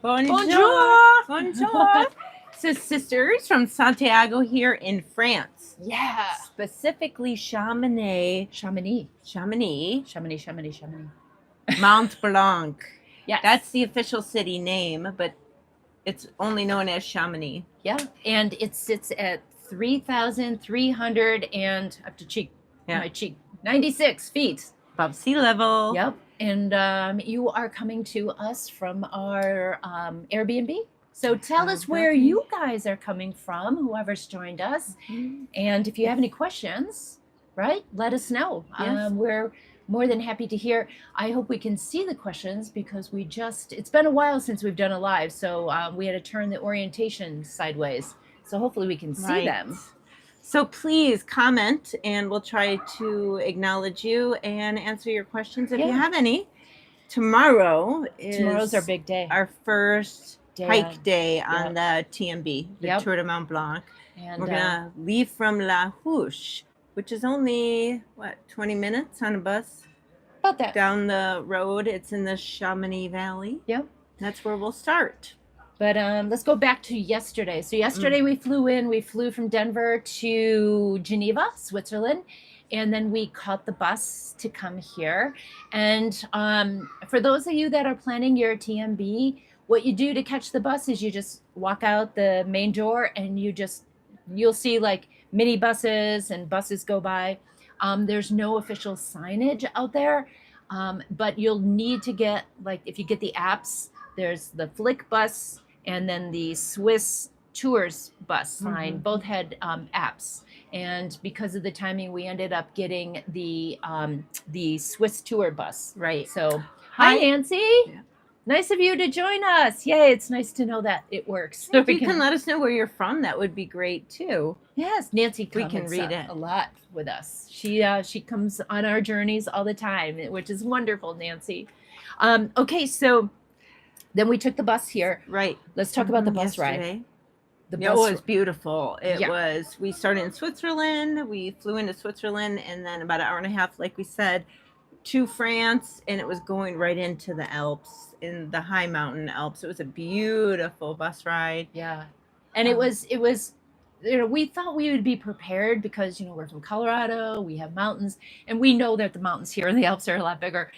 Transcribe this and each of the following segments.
Bonjour. Bonjour. So, sisters from Santiago here in France. Yeah. Specifically Chamonix. Chamonix. Mont Blanc. Yes. That's the official city name, but it's only known as Chamonix. Yeah. And it sits at 3,300 and up to cheek. Yeah. My cheek. 96 feet. Above sea level. Yep. And you are coming to us from our Airbnb. So tell us where you guys are coming from, whoever's joined us. Mm-hmm. And if you have any questions, right, let us know. Yes. We're more than happy to hear. I hope we can see the questions because it's been a while since we've done a live. So we had to turn the orientation sideways. So hopefully we can see them. So please comment and we'll try to acknowledge you and answer your questions if you have any. Tomorrow's our big day. Our first hike day on the TMB, the Tour du Mont Blanc. And we're going to leave from La Houche, which is only, 20 minutes on a bus? About that. Down the road. It's in the Chamonix Valley. Yep. That's where we'll start. But let's go back to yesterday. So yesterday we flew from Denver to Geneva, Switzerland, and then we caught the bus to come here. And for those of you that are planning your TMB, what you do to catch the bus is you just walk out the main door and you'll see like mini buses and buses go by. There's no official signage out there, but you'll need to get, like, if you get the apps, there's the Flick bus and then the Swiss Tours bus sign. Mm-hmm. Both had apps, and because of the timing, we ended up getting the Swiss Tour bus. Right. So, hi Nancy. Yeah. Nice of you to join us. Yay! It's nice to know that it works. If you can let us know where you're from, that would be great too. Yes, Nancy. We can read it a lot with us. She comes on our journeys all the time, which is wonderful, Nancy. Okay, so. Then we took the bus here. Right. Let's talk about the bus ride. It was beautiful. We started in Switzerland. We flew into Switzerland and then about an hour and a half, like we said, to France. And it was going right into the Alps, in the high mountain Alps. It was a beautiful bus ride. Yeah. And it was, we thought we would be prepared because, we're from Colorado, we have mountains, and we know that the mountains here in the Alps are a lot bigger.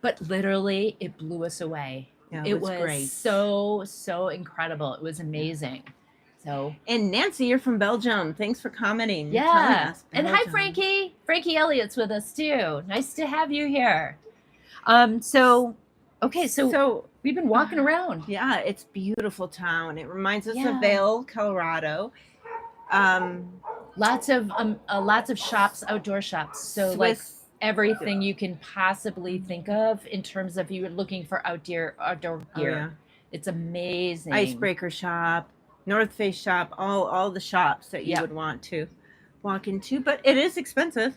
But literally, it blew us away. Yeah, it was great. So incredible. It was amazing. So, and Nancy, you're from Belgium. Thanks for commenting. Yeah. And hi, Frankie. Frankie Elliott's with us too. Nice to have you here. So we've been walking around. Yeah, it's a beautiful town. It reminds us of Vail, Colorado. Lots of shops, outdoor shops. So Swiss, like everything you can possibly think of in terms of you looking for outdoor gear. Oh, yeah. It's amazing. Icebreaker shop, North Face shop, all the shops that you would want to walk into, but it is expensive.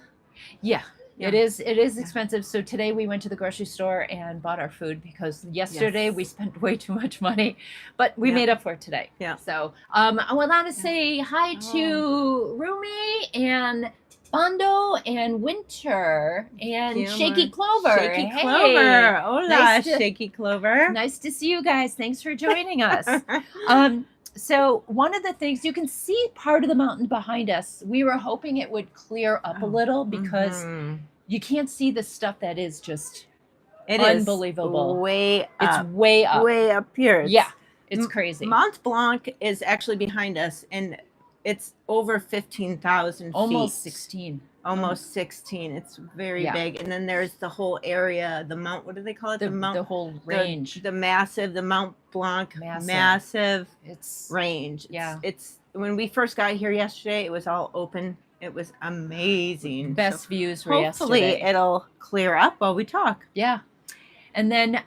Yeah. It is expensive. So today we went to the grocery store and bought our food because yesterday we spent way too much money, but we made up for it today. Yeah. So I want to say hi to Rumi and Bondo and Winter and Shaky Clover. Shaky Clover. Hola, Shaky Clover. Nice to see you guys. Thanks for joining us. So one of the things, you can see part of the mountain behind us. We were hoping it would clear up a little because you can't see the stuff that is just unbelievable. It's way up. Way up here. Yeah, it's crazy. Mont Blanc is actually behind us, and it's over 15,000 feet. Almost 16. Almost 16. It's very big. And then there's the whole area, what do they call it? The whole range. The Mont Blanc massive range. Yeah. It's when we first got here yesterday, it was all open. It was amazing. Best views were hopefully yesterday. Hopefully it'll clear up while we talk. Yeah. And then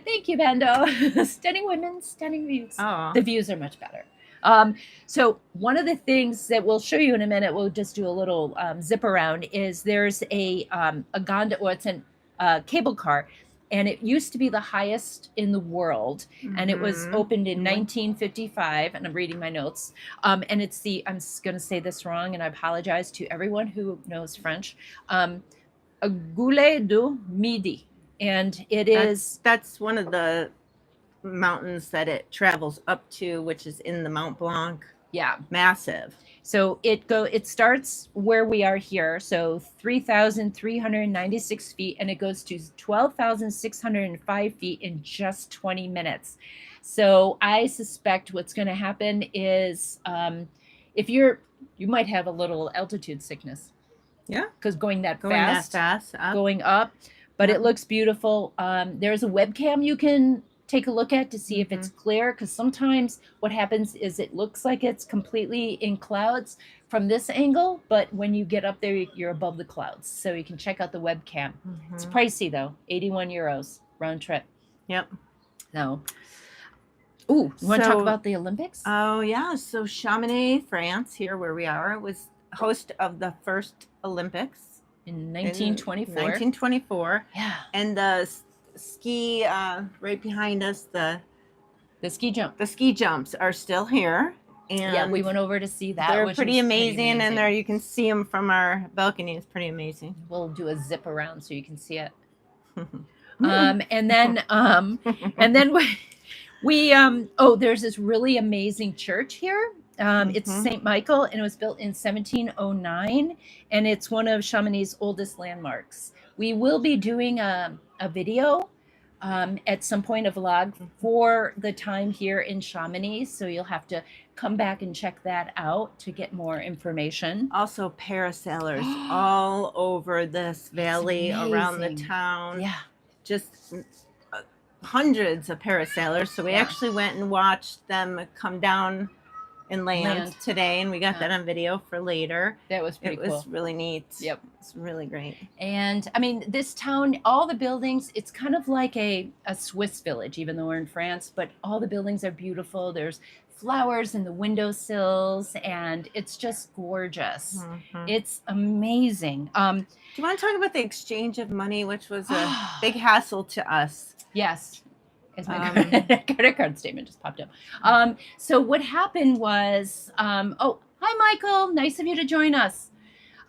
thank you, Bando. Stunning women, stunning views. Aww. The views are much better. So one of the things that we'll show you in a minute, we'll just do a little zip around, is there's a gondola, or it's a cable car, and it used to be the highest in the world, and it was opened in 1955, and I'm reading my notes, and it's I'm going to say this wrong, and I apologize to everyone who knows French, a goulet du midi. and it is that's one of the mountains that it travels up to, which is in the Mont Blanc. yeah. Massive. So it starts where we are here, so 3,396 feet, and it goes to 12,605 feet in just 20 minutes. So I suspect what's going to happen is if you might have a little altitude sickness. Yeah, because going that going fast, that fast, going up, but Yep. it looks beautiful. There's a webcam you can take a look at to see if it's clear, because sometimes what happens is it looks like it's completely in clouds from this angle, but when you get up there, you're above the clouds. So you can check out the webcam. It's pricey though, 81 euros round trip. Yep. So, ooh, you want to talk about the Olympics? Oh yeah, so Chamonix, France, here where we are, was host of the first Olympics in 1924. 1924. Yeah. And the ski right behind us, the ski jumps are still here. And yeah, we went over to see that. They're pretty amazing, and there you can see them from our balcony. It's pretty amazing. We'll do a zip around so you can see it. And then we there's this really amazing church here. It's St. Michael, and it was built in 1709, and it's one of Chamonix's oldest landmarks. We will be doing a video at some point, a vlog for the time here in Chamonix, so you'll have to come back and check that out to get more information. Also, parasailers all over this valley, around the town. Yeah, just hundreds of parasailers. So we actually went and watched them come down and land today, and we got that on video for later. That was pretty cool. It was really neat. Yep. It's really great. And I mean, this town, all the buildings, it's kind of like a Swiss village, even though we're in France, but all the buildings are beautiful. There's flowers in the windowsills, and it's just gorgeous. It's amazing. Do you want to talk about the exchange of money, which was a big hassle to us? Yes. As my credit card statement just popped up. So what happened was, oh, hi, Michael. Nice of you to join us.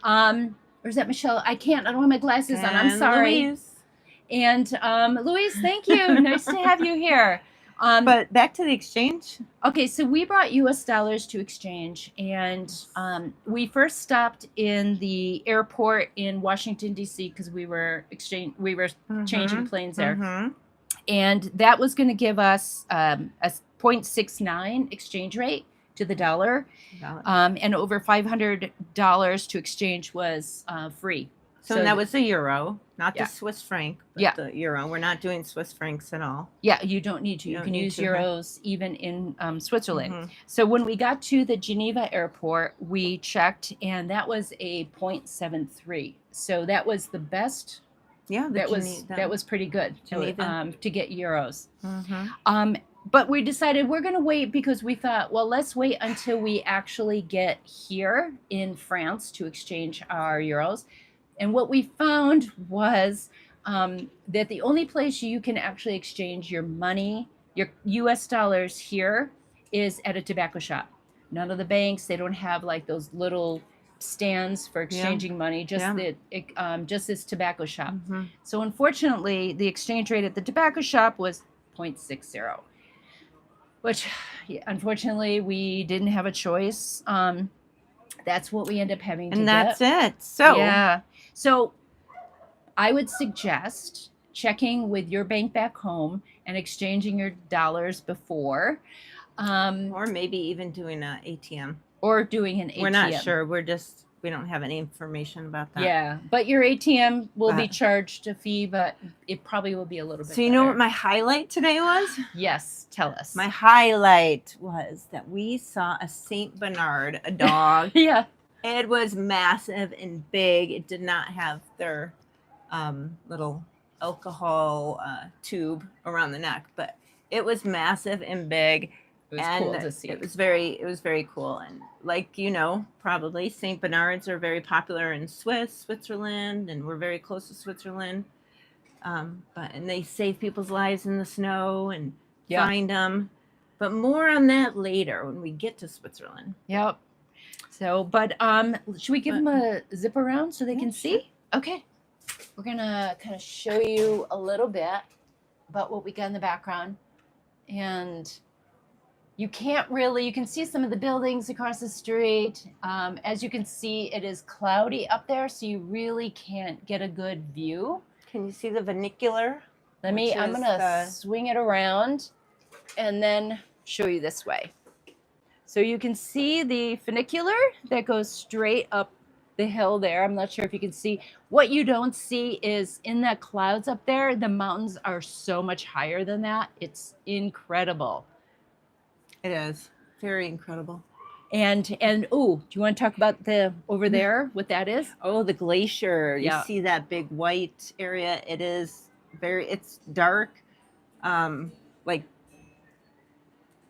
Or is that Michelle? I don't have my glasses on. I'm sorry. Louise. And Louise, thank you. Nice to have you here. But back to the exchange. Okay, so we brought U.S. dollars to exchange, and we first stopped in the airport in Washington, D.C., because we were changing planes there. And that was going to give us a 0.69 exchange rate to the dollar. And over $500 to exchange was free. So that was the euro, not the Swiss franc, but the euro. We're not doing Swiss francs at all. Yeah, you don't need to. You can use euros even in Switzerland. So when we got to the Geneva airport, we checked, and that was a 0.73. So that was the best. Yeah, that was pretty good to get euros. But we decided we're going to wait, because we thought, well, let's wait until we actually get here in France to exchange our euros. And what we found was that the only place you can actually exchange your money, your U.S. dollars here, is at a tobacco shop. None of the banks, they don't have like those little stands for exchanging money, just this tobacco shop. So unfortunately, the exchange rate at the tobacco shop was 0.60, which unfortunately we didn't have a choice. That's what we end up having to get. And that's it. So yeah. So I would suggest checking with your bank back home and exchanging your dollars before. Or maybe even doing an ATM. Or doing an ATM. We're not sure. We don't have any information about that. Yeah, but your ATM will be charged a fee, but it probably will be a little bit. So you know what my highlight today was? Yes, tell us. My highlight was that we saw a Saint Bernard, a dog. Yeah. It was massive and big. It did not have their little alcohol tube around the neck, but it was massive and big. It was cool to see. It was very cool. And like, probably St. Bernards are very popular in Switzerland, and we're very close to Switzerland. And they save people's lives in the snow and find them. But more on that later when we get to Switzerland. Yep. So, but should we give them a zip around so they can see? Okay. we're gonna kind of show you a little bit about what we got in the background. And you can see some of the buildings across the street. As you can see, it is cloudy up there, so you really can't get a good view. Can you see the vernacular? I'm gonna swing it around and then show you this way. So you can see the funicular that goes straight up the hill there. I'm not sure if you can see. What you don't see is in the clouds up there, the mountains are so much higher than that. It's incredible. It is very incredible. And oh, do you want to talk about the over there, what that is? Oh, the glacier. You Yeah. see that big white area? It's dark, like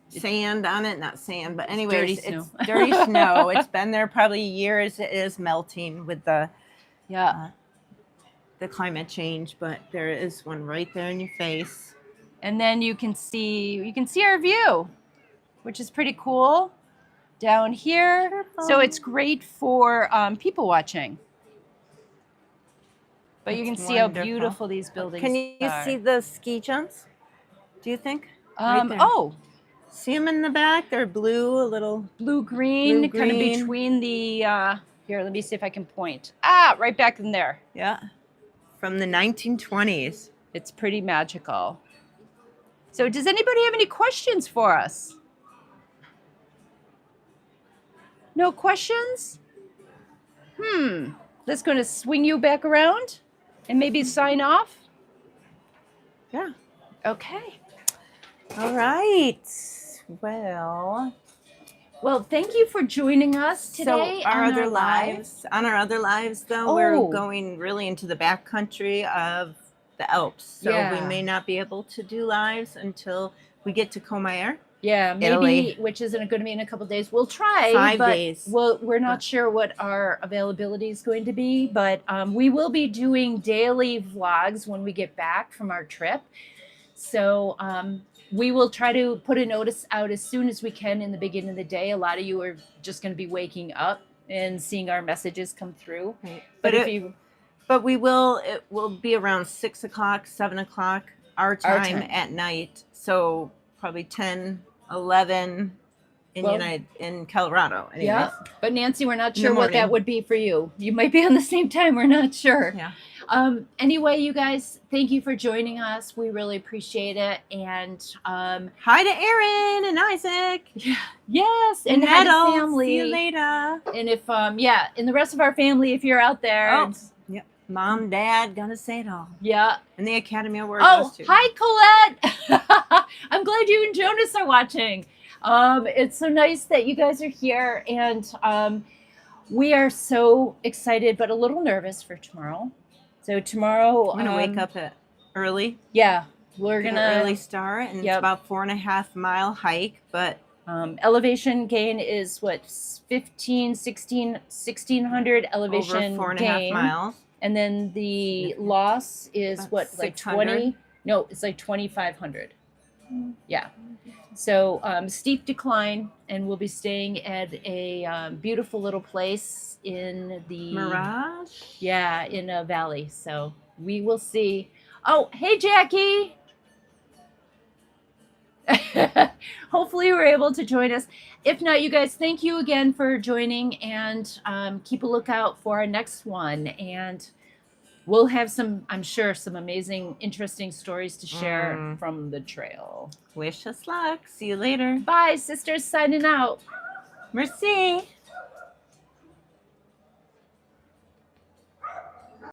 sand on it, not sand, but anyways, dirty it's dirty snow. It's been there probably years. It is melting with the climate change, but there is one right there in your face. And then you can see our view, which is pretty cool down here. Careful. So it's great for people watching. But you can That's see how wonderful. beautiful these buildings Can you are. see the ski jumps? Do you think? Right there. Oh, See them in the back? They're blue, a little. blue-green, kind of Blue-green. between the, here, let me see if I can point. Right back in there. Yeah. From the 1920s. It's pretty magical. So does anybody have any questions for us? No questions? That's going to swing you back around and maybe sign off? Yeah. Okay. All right. Well, thank you for joining us today. so our on other our lives, on our other lives, though, we're going really into the back country of the Alps. So we may not be able to do lives until we get to Comair. Yeah, maybe, Italy. which isn't going to be in a couple of days. We'll try. 5 but days. we're not sure what our availability is going to be, but we will be doing daily vlogs when we get back from our trip. So we will try to put a notice out as soon as we can in the beginning of the day. A lot of you are just going to be waking up and seeing our messages come through. Right. But it will be around 6 o'clock, 7 o'clock, our time at night. So probably 10, 11 in Colorado. Anyways. Yeah, but Nancy, we're not In the sure what that morning. would be for you. You might be on the same time. We're not sure. Yeah. Anyway, you guys, thank you for joining us. We really appreciate it. And Hi to Aaron and Isaac. yes, and hi to Nettle. family. See you later. And if and the rest of our family, if you're out there. Oh, yep. Mom, Dad, gonna say it all. Yeah. And the Academy Award Oh, goes to. hi, Colette. I'm glad you and Jonas are watching. It's so nice that you guys are here, and we are so excited, but a little nervous for tomorrow. So tomorrow, I'm gonna wake up early. Yeah, we're Get gonna an early start, and it's about 4.5 mile hike, but elevation gain is what 1600 elevation over 4.5 gain. miles. And then the loss is About what, like 600? 20? No, it's like 2,500. Yeah. So steep decline, and we'll be staying at a beautiful little place in the Mirage. Yeah, in a valley. So we will see. Oh, hey, Jackie. Hopefully you were able to join us. If not, you guys, thank you again for joining, and keep a lookout for our next one. And we'll have some, I'm sure, some amazing, interesting stories to share from the trail. Wish us luck. See you later. Bye, sisters, signing out. Merci.